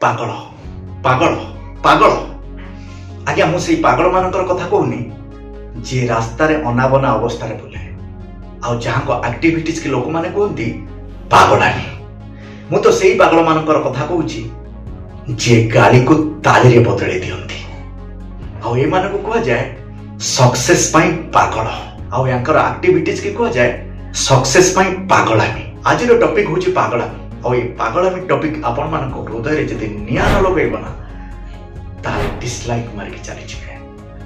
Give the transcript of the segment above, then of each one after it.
पागल पागल पागल आज्ञा मुझे पागल मानकर कथा कहूनी जे रास्ता रे अनाबना अवस्था बुले आउ जहाँ को एक्टिविटीज के लोक माने कहती पागलानी मु तो सही पागल मानकर कथा कहूँ जे गाड़ी को ताली रे बदले दियंती आउ ए माने को कह जाए सक्सेस पाई पागल आउ यांकर एक्टिविटीज के कह जाए सक्सेस पाई पागलामी। आज रो टॉपिक होची पागलामी आउ ए पागलामी टॉपिक आपण मान को हृदय रे जदि निया न लगेबो ना ताले डिसलाइक मार के चली छिबे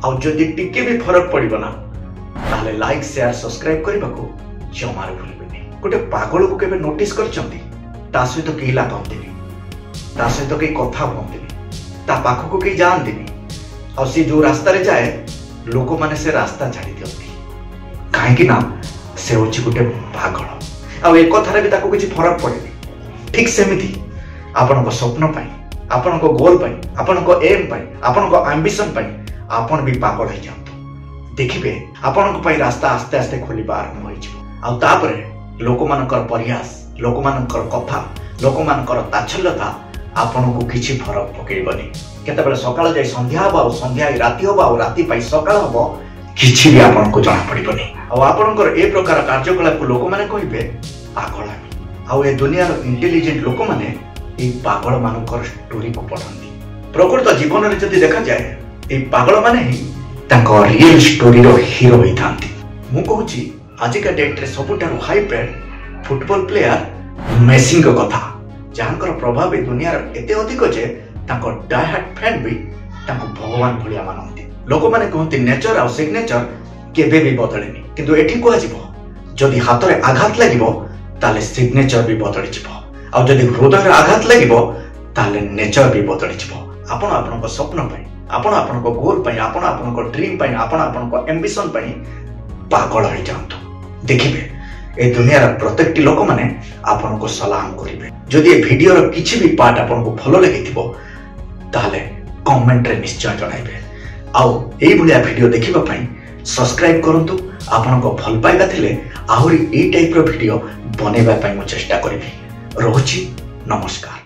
आउ जदि टिके भी फरक पड़िबो ना ताले लाइक शेयर सब्सक्राइब करबा को जमार भूलबेनी। गोटे पागल को केबे नोटिस करचंती ता सहित केही लागंतीनी ता सहित केही कथा बोलंतीनी ता पाखो को केही जानतीनी आउ से जो रास्ता रे जाए लोक माने से रास्ता छाड़ी दियंती काहे कि ना से होची गोटे पागल आउ ए कथारे भी ताको किछि फरक पड़ेनी। ठीक सेमिति आपन को स्वप्न पाई आपन को गोल पाई आपन को एम पाई आपन को एम्बिशन पाई आपन भी पागल हो जातु देखिबे आपन को पाई रास्ता आस्ते आस्ते खोलिबा आरंभ होई छिबो आ तापरे लोक मानकर प्रयास लोक मानकर कथा लोक मानकर ताच्छल्यता आपन को किछि फरक पकेइबनी। केतेबेले सकाळ जाय संध्या होबा संध्या राति होबा राति पाई सकाळ होबो किछि भी आपन को जाना पड़िबनी आ आपनकर ए प्रकार कार्यकलाप को लोक माने कहिबे पागलामी आउ ए दुनिया इंटेलिजेंट लोक माने ए पागल मानकर स्टोरी को पढ़ंती। प्रकृत जीवन रे जदि देखा जाए ए पागल माने ही तांको रियल स्टोरी रो हीरो होई थांती। मु कहूची आज का डेट रे सबुठारु high paid football player Messi को कथा जानकर प्रभाव ए दुनिया रे एते अधिक जे तांको डाई हार्ट फैन भी तांको भगवान भलिया मानंती। लोक माने कहंती नेचर आ सिग्नेचर केबे भी बदलेनी किंतु एठी को आजिबो जदि हाथ रे आघात लागिबो ताले सिग्नेचर भी बदली जिवो आ जदि हृदय रे आघात लागिबो ताले नेचर भी बदली जिवो। आपण आपण को स्वप्न पाई आपण आपण को गोल पाई आपण आपण को ड्रीम पाई आपण आपण को एम्बिशन पाई पागल हो जांतु देखिबे ए दुनिया रे प्रत्येक लोक माने आपण को सलाम करिवे। जदि ए वीडियो रो किछि भी पार्ट आपण को भलो लागिथिबो ताले कमेंट रे निश्चय जणाइबे आउ एई भलिया वीडियो देखिबा पई सब्सक्राइब करंतु। आपण को भल पाइबा थिले आहुरी ए टाइप रो वीडियो बनेबा पई मु चेष्टा करिबी। रहुछि नमस्कार।